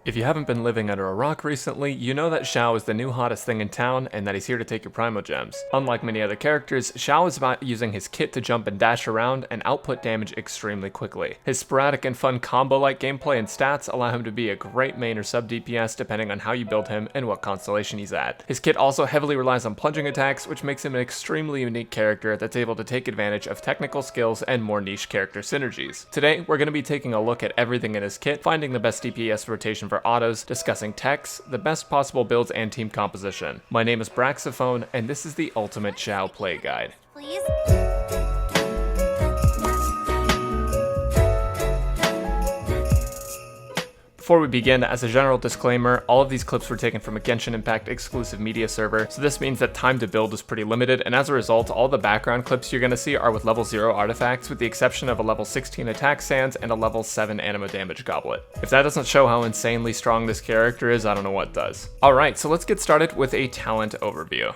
If you haven't been living under a rock recently, you know that Xiao is the new hottest thing in town and that he's here to take your Primo Gems. Unlike many other characters, Xiao is about using his kit to jump and dash around and output damage extremely quickly. His sporadic and fun combo-like gameplay and stats allow him to be a great main or sub DPS depending on how you build him and what constellation he's at. His kit also heavily relies on plunging attacks, which makes him an extremely unique character that's able to take advantage of technical skills and more niche character synergies. Today, we're going to be taking a look at everything in his kit, finding the best DPS rotation for autos, discussing techs, the best possible builds, and team composition. My name is Braxophone, and this is the Ultimate Xiao Play Guide. Please. Before we begin, as a general disclaimer, all of these clips were taken from a Genshin Impact exclusive media server, so this means that time to build is pretty limited, and as a result, all the background clips you're going to see are with level 0 artifacts, with the exception of a level 16 attack sands and a level 7 anima damage goblet. If that doesn't show how insanely strong this character is, I don't know what does. Alright, so let's get started with a talent overview.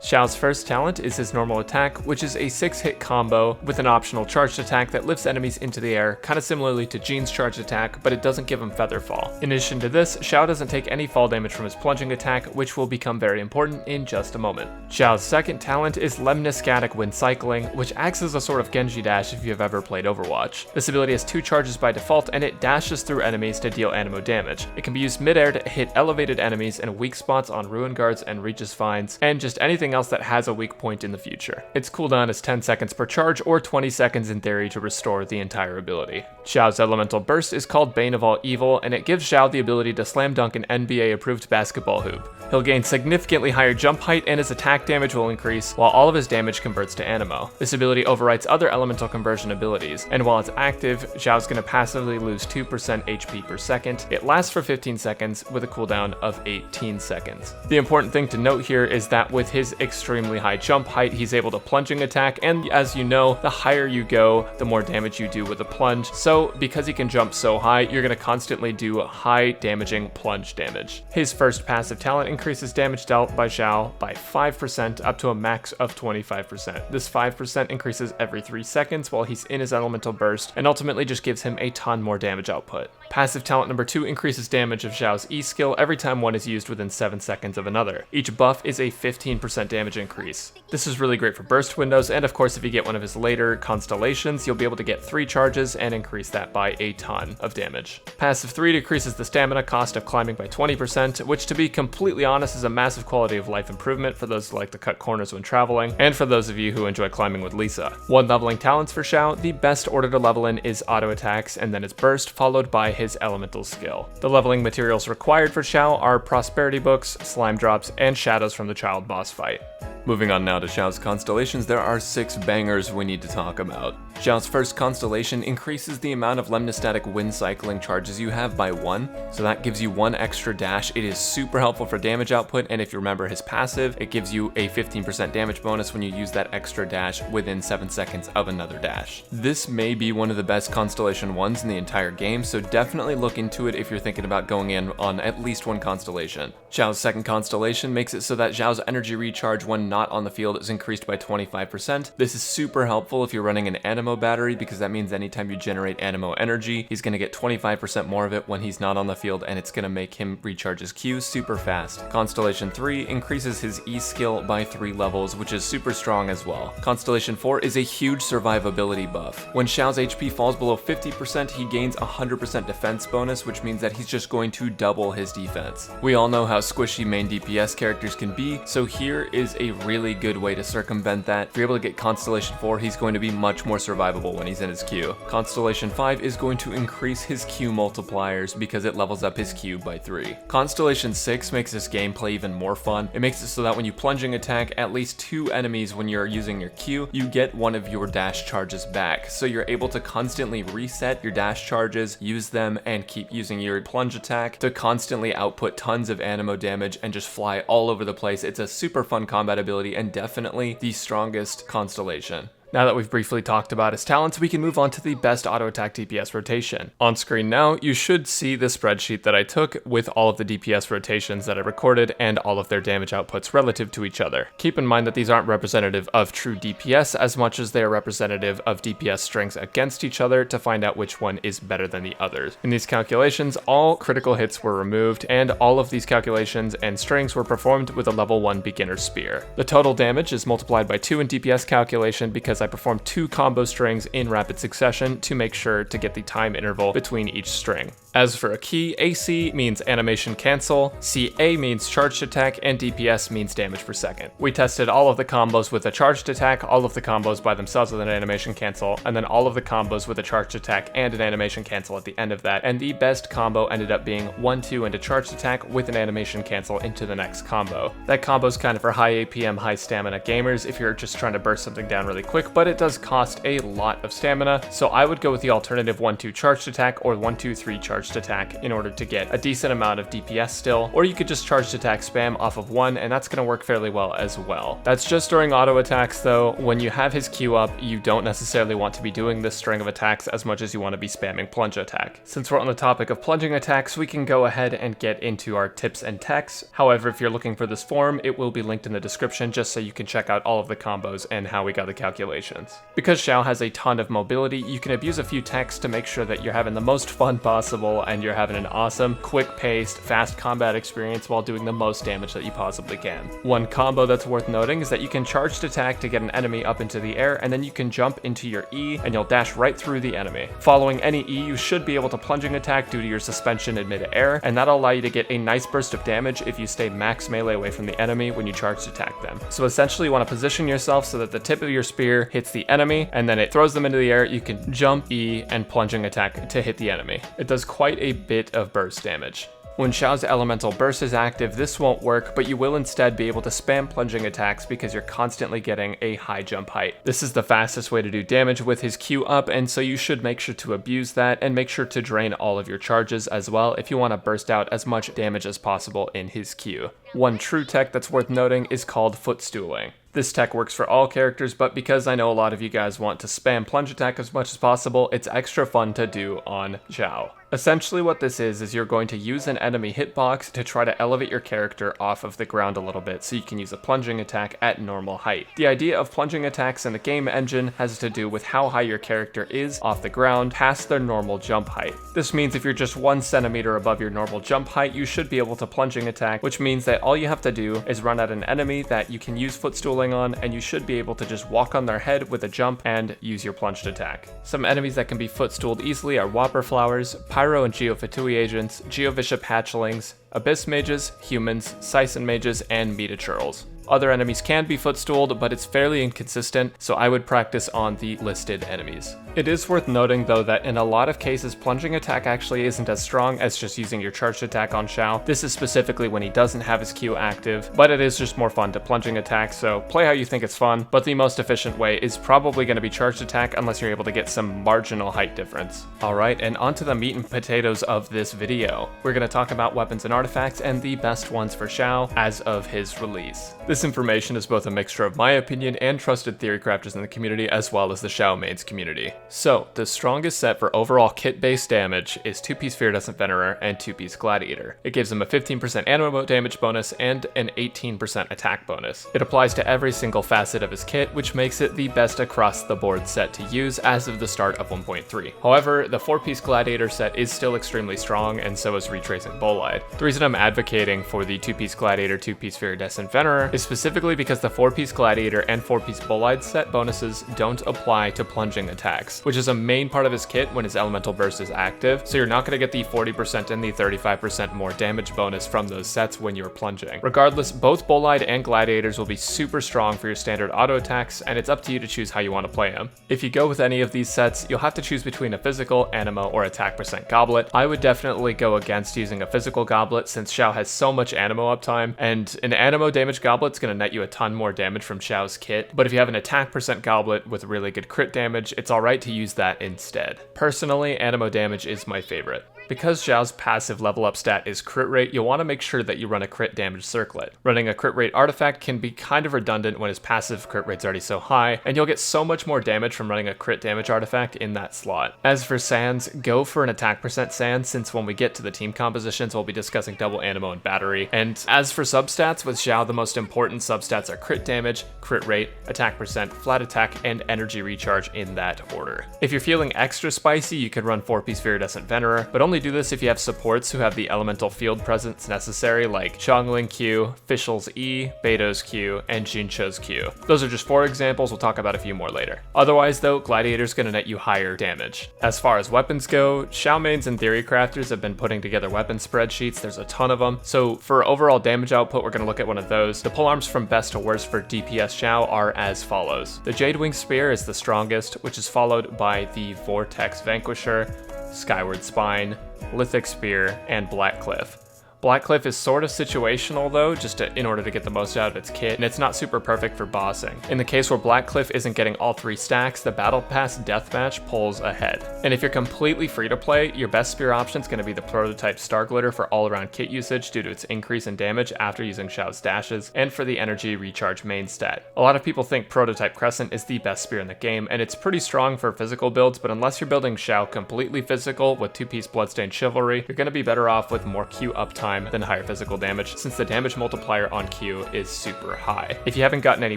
Xiao's first talent is his normal attack, which is a 6-hit combo with an optional charged attack that lifts enemies into the air, kind of similarly to Jean's charged attack, but it doesn't give him feather fall. In addition to this, Xiao doesn't take any fall damage from his plunging attack, which will become very important in just a moment. Xiao's second talent is Lemniscatic Wind Cycling, which acts as a sort of Genji dash if you've ever played Overwatch. This ability has 2 charges by default, and it dashes through enemies to deal animo damage. It can be used mid-air to hit elevated enemies and weak spots on ruin guards and Regis Vines, and just anything else that has a weak point in the future. Its cooldown is 10 seconds per charge, or 20 seconds in theory to restore the entire ability. Xiao's elemental burst is called Bane of All Evil, and it gives Xiao the ability to slam dunk an NBA approved basketball hoop. He'll gain significantly higher jump height, and his attack damage will increase, while all of his damage converts to animo. This ability overwrites other elemental conversion abilities, and while it's active, Xiao's going to passively lose 2% HP per second. It lasts for 15 seconds with a cooldown of 18 seconds. The important thing to note here is that with his extremely high jump height, he's able to plunging attack, and as you know, the higher you go, the more damage you do with a plunge. So because he can jump so high, you're going to constantly do high damaging plunge damage. His first passive talent increases damage dealt by Xiao by 5% up to a max of 25%. This 5% increases every 3 seconds while he's in his elemental burst, and ultimately just gives him a ton more damage output. Passive talent number 2 increases damage of Xiao's E skill every time one is used within 7 seconds of another. Each buff is a 15% damage increase. This is really great for burst windows, and of course if you get one of his later constellations, you'll be able to get 3 charges and increase that by a ton of damage. Passive 3 decreases the stamina cost of climbing by 20%, which to be completely honest is a massive quality of life improvement for those who like to cut corners when traveling, and for those of you who enjoy climbing with Lisa. 1 leveling talents for Xiao, the best order to level in is auto attacks, and then it's burst, followed by his elemental skill. The leveling materials required for Xiao are prosperity books, slime drops, and shadows from the child boss fight. Moving on now to Xiao's constellations, there are 6 bangers we need to talk about. Xiao's first constellation increases the amount of Lemniscatic Wind Cycling charges you have by 1, so that gives you 1 extra dash. It is super helpful for damage output, and if you remember his passive, it gives you a 15% damage bonus when you use that extra dash within 7 seconds of another dash. This may be one of the best constellation ones in the entire game, so definitely look into it if you're thinking about going in on at least 1 constellation. Xiao's second constellation makes it so that Xiao's energy recharge when not on the field is increased by 25%. This is super helpful if you're running an animo battery, because that means anytime you generate animo energy, he's going to get 25% more of it when he's not on the field, and it's going to make him recharge his Q super fast. Constellation 3 increases his E skill by 3 levels, which is super strong as well. Constellation 4 is a huge survivability buff. When Xiao's HP falls below 50%, he gains 100% defense bonus, which means that he's just going to double his defense. We all know how squishy main DPS characters can be, so here is a really good way to circumvent that. If you're able to get Constellation 4, he's going to be much more survivable when he's in his Q. Constellation 5 is going to increase his Q multipliers because it levels up his Q by 3. Constellation 6 makes this gameplay even more fun. It makes it so that when you plunging attack at least 2 enemies when you're using your Q, you get one of your dash charges back. So you're able to constantly reset your dash charges, use them, and keep using your plunge attack to constantly output tons of animo damage and just fly all over the place. It's a super fun combat ability and definitely the strongest constellation. Now that we've briefly talked about his talents, we can move on to the best auto attack DPS rotation. On screen now, you should see the spreadsheet that I took with all of the DPS rotations that I recorded and all of their damage outputs relative to each other. Keep in mind that these aren't representative of true DPS as much as they are representative of DPS strings against each other to find out which one is better than the others. In these calculations, all critical hits were removed, and all of these calculations and strings were performed with a level 1 beginner spear. The total damage is multiplied by 2 in DPS calculation because I performed 2 combo strings in rapid succession to make sure to get the time interval between each string. As for a key, AC means animation cancel, CA means charged attack, and DPS means damage per second. We tested all of the combos with a charged attack, all of the combos by themselves with an animation cancel, and then all of the combos with a charged attack and an animation cancel at the end of that, and the best combo ended up being 1-2 into charged attack with an animation cancel into the next combo. That combo's kind of for high APM, high stamina gamers if you're just trying to burst something down really quick, but it does cost a lot of stamina, so I would go with the alternative 1-2 charged attack or 1-2-3 charged attack in order to get a decent amount of DPS still, or you could just charged attack spam off of 1 and that's going to work fairly well as well. That's just during auto attacks though. When you have his Q up, you don't necessarily want to be doing this string of attacks as much as you want to be spamming plunge attack. Since we're on the topic of plunging attacks, we can go ahead and get into our tips and techs. However, if you're looking for this form, it will be linked in the description just so you can check out all of the combos and how we got the calculations. Because Xiao has a ton of mobility, you can abuse a few techs to make sure that you're having the most fun possible and you're having an awesome, quick-paced, fast combat experience while doing the most damage that you possibly can. One combo that's worth noting is that you can charged attack to get an enemy up into the air, and then you can jump into your E and you'll dash right through the enemy. Following any E, you should be able to plunging attack due to your suspension in mid-air, and that'll allow you to get a nice burst of damage if you stay max melee away from the enemy when you charged attack them. So essentially you want to position yourself so that the tip of your spear hits the enemy, and then it throws them into the air. You can jump, E, and plunging attack to hit the enemy. It does quite a bit of burst damage. When Xiao's elemental burst is active, this won't work, but you will instead be able to spam plunging attacks because you're constantly getting a high jump height. This is the fastest way to do damage with his Q up, and so you should make sure to abuse that and make sure to drain all of your charges as well if you want to burst out as much damage as possible in his Q. One true tech that's worth noting is called footstooling. This tech works for all characters, but because I know a lot of you guys want to spam plunge attack as much as possible, it's extra fun to do on Xiao. Essentially what this is you're going to use an enemy hitbox to try to elevate your character off of the ground a little bit so you can use a plunging attack at normal height. The idea of plunging attacks in the game engine has to do with how high your character is off the ground past their normal jump height. This means if you're just 1 centimeter above your normal jump height, you should be able to plunging attack, which means that all you have to do is run at an enemy that you can use footstooling on, and you should be able to just walk on their head with a jump and use your plunged attack. Some enemies that can be footstooled easily are Whopper Flowers, Pyro and Geofatui agents, Geovishap hatchlings, Abyss mages, humans, Sison mages, and Metachurls. Other enemies can be footstooled, but it's fairly inconsistent, so I would practice on the listed enemies. It is worth noting though that in a lot of cases plunging attack actually isn't as strong as just using your charged attack on Xiao. This is specifically when he doesn't have his Q active, but it is just more fun to plunging attack, so play how you think it's fun, but the most efficient way is probably going to be charged attack unless you're able to get some marginal height difference. Alright, and onto the meat and potatoes of this video. We're going to talk about weapons and artifacts and the best ones for Xiao as of his release. This information is both a mixture of my opinion and trusted theory crafters in the community as well as the Xiao mains community. So, the strongest set for overall kit-based damage is 2-piece Viridescent Venerer and 2-piece Gladiator. It gives them a 15% ammo damage bonus and an 18% attack bonus. It applies to every single facet of his kit, which makes it the best across the board set to use as of the start of 1.3. However, the 4-piece Gladiator set is still extremely strong, and so is Retracing Bolide. The reason I'm advocating for the 2-piece Gladiator, 2-piece Viridescent Venerer is specifically because the 4-piece Gladiator and 4-piece Bolide set bonuses don't apply to plunging attacks, which is a main part of his kit when his elemental burst is active, so you're not going to get the 40% and the 35% more damage bonus from those sets when you're plunging. Regardless, both Bolide and Gladiators will be super strong for your standard auto attacks, and it's up to you to choose how you want to play them. If you go with any of these sets, you'll have to choose between a physical, animo, or attack percent goblet. I would definitely go against using a physical goblet since Xiao has so much animo uptime, and an animo damage goblet's going to net you a ton more damage from Xiao's kit, but if you have an attack percent goblet with really good crit damage, it's alright to use that instead. Personally, animo damage is my favorite. Because Xiao's passive level up stat is crit rate, you'll want to make sure that you run a crit damage circlet. Running a crit rate artifact can be kind of redundant when his passive crit rate's already so high, and you'll get so much more damage from running a crit damage artifact in that slot. As for sands, go for an attack percent sand, since when we get to the team compositions we'll be discussing double animo and battery. And as for substats, with Xiao the most important substats are crit damage, crit rate, attack percent, flat attack, and energy recharge in that order. If you're feeling extra spicy, you could run 4-piece Viridescent Venerer, but only do this if you have supports who have the elemental field presence necessary, like Xiangling Q, Fischl's E, Beto's Q, and Jincho's Q. Those are just 4 examples, we'll talk about a few more later. Otherwise though, Gladiator's gonna net you higher damage. As far as weapons go, Xiao mains and theory crafters have been putting together weapon spreadsheets, there's a ton of them. So for overall damage output, we're gonna look at one of those. The polearms from best to worst for DPS Xiao are as follows. The Jadewing Spear is the strongest, which is followed by the Vortex Vanquisher, Skyward Spine, Lithic Spear, and Blackcliff. Blackcliff is sort of situational though, in order to get the most out of its kit, and it's not super perfect for bossing. In the case where Blackcliff isn't getting all 3 stacks, the Battle Pass Deathmatch pulls ahead. And if you're completely free to play, your best spear option is going to be the Prototype Star Glitter for all around kit usage due to its increase in damage after using Xiao's dashes, and for the energy recharge main stat. A lot of people think Prototype Crescent is the best spear in the game, and it's pretty strong for physical builds, but unless you're building Xiao completely physical with 2-piece Bloodstained Chivalry, you're going to be better off with more Q uptime than higher physical damage, since the damage multiplier on Q is super high. If you haven't gotten any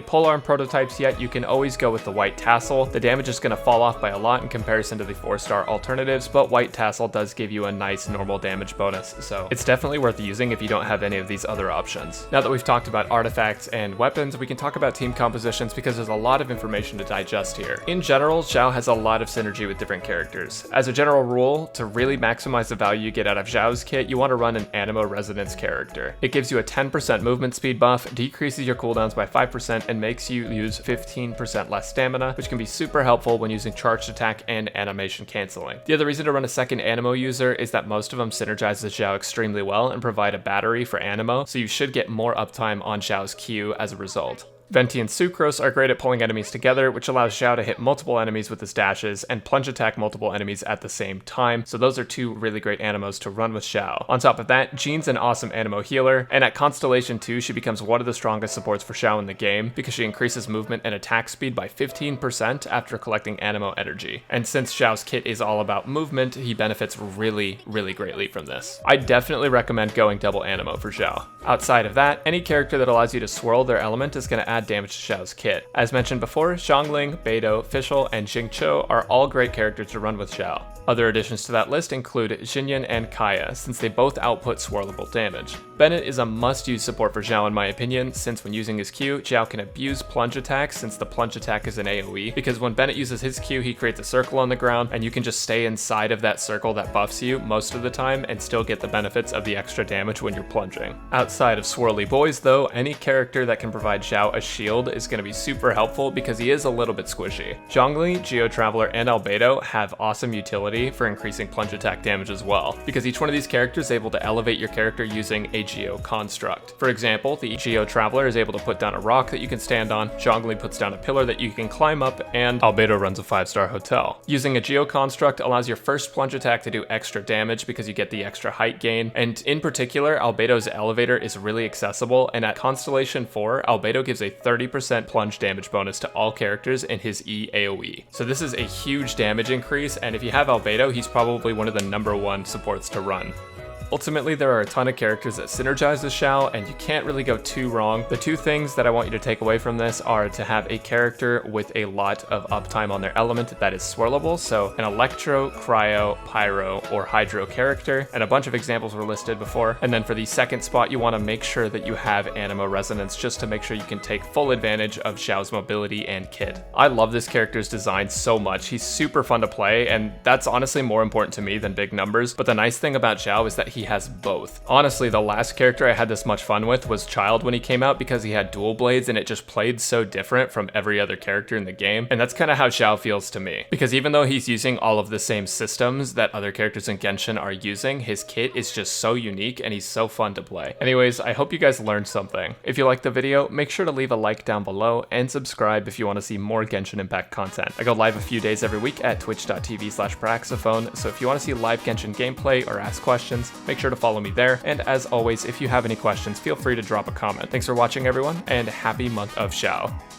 polearm prototypes yet, you can always go with the White Tassel. The damage is going to fall off by a lot in comparison to the 4-star alternatives, but White Tassel does give you a nice normal damage bonus, so it's definitely worth using if you don't have any of these other options. Now that we've talked about artifacts and weapons, we can talk about team compositions because there's a lot of information to digest here. In general, Xiao has a lot of synergy with different characters. As a general rule, to really maximize the value you get out of Xiao's kit, you want to run an Animo Resonance character. It gives you a 10% movement speed buff, decreases your cooldowns by 5%, and makes you use 15% less stamina, which can be super helpful when using charged attack and animation canceling. The other reason to run a second Animo user is that most of them synergize with Xiao extremely well and provide a battery for Animo, so you should get more uptime on Xiao's Q as a result. Venti and Sucrose are great at pulling enemies together, which allows Xiao to hit multiple enemies with his dashes and plunge attack multiple enemies at the same time, so those are 2 really great Animos to run with Xiao. On top of that, Jean's an awesome Animo healer, and at Constellation 2 she becomes one of the strongest supports for Xiao in the game because she increases movement and attack speed by 15% after collecting Animo energy. And since Xiao's kit is all about movement, he benefits really greatly from this. I definitely recommend going double Animo for Xiao. Outside of that, any character that allows you to swirl their element is going to add damage to Xiao's kit. As mentioned before, Xiangling, Beidou, Fischl, and Jingqiu are all great characters to run with Xiao. Other additions to that list include Xinyan and Kaya, since they both output swirlable damage. Bennett is a must-use support for Xiao in my opinion, since when using his Q, Xiao can abuse plunge attacks since the plunge attack is an AoE, because when Bennett uses his Q, he creates a circle on the ground, and you can just stay inside of that circle that buffs you most of the time and still get the benefits of the extra damage when you're plunging. Outside of swirly boys though, any character that can provide Xiao a shield is going to be super helpful because he is a little bit squishy. Zhongli, Geo Traveler, and Albedo have awesome utility for increasing plunge attack damage as well, because each one of these characters is able to elevate your character using a Geo construct. For example, the Geo Traveler is able to put down a rock that you can stand on, Zhongli puts down a pillar that you can climb up, and Albedo runs a 5-star hotel. Using a Geo construct allows your first plunge attack to do extra damage because you get the extra height gain, and in particular, Albedo's elevator is really accessible, and at Constellation 4, Albedo gives a 30% plunge damage bonus to all characters in his E AoE. So this is a huge damage increase, and if you have Albedo, he's probably one of the #1 supports to run. Ultimately, there are a ton of characters that synergize with Xiao, and you can't really go too wrong. The 2 things that I want you to take away from this are to have a character with a lot of uptime on their element that is swirlable, so an Electro, Cryo, Pyro, or Hydro character, and a bunch of examples were listed before. And then for the second spot, you want to make sure that you have Animo Resonance just to make sure you can take full advantage of Xiao's mobility and kit. I love this character's design so much. He's super fun to play, and that's honestly more important to me than big numbers, but the nice thing about Xiao is that he he has both. Honestly, the last character I had this much fun with was Child when he came out because he had dual blades and it just played so different from every other character in the game. And that's kind of how Xiao feels to me. Because even though he's using all of the same systems that other characters in Genshin are using, his kit is just so unique and he's so fun to play. Anyways, I hope you guys learned something. If you liked the video, make sure to leave a like down below and subscribe if you want to see more Genshin Impact content. I go live a few days every week at twitch.tv/Paraxophone, so if you want to see live Genshin gameplay or ask questions, make sure to follow me there. And as always, if you have any questions, feel free to drop a comment. Thanks for watching everyone, and happy month of Xiao.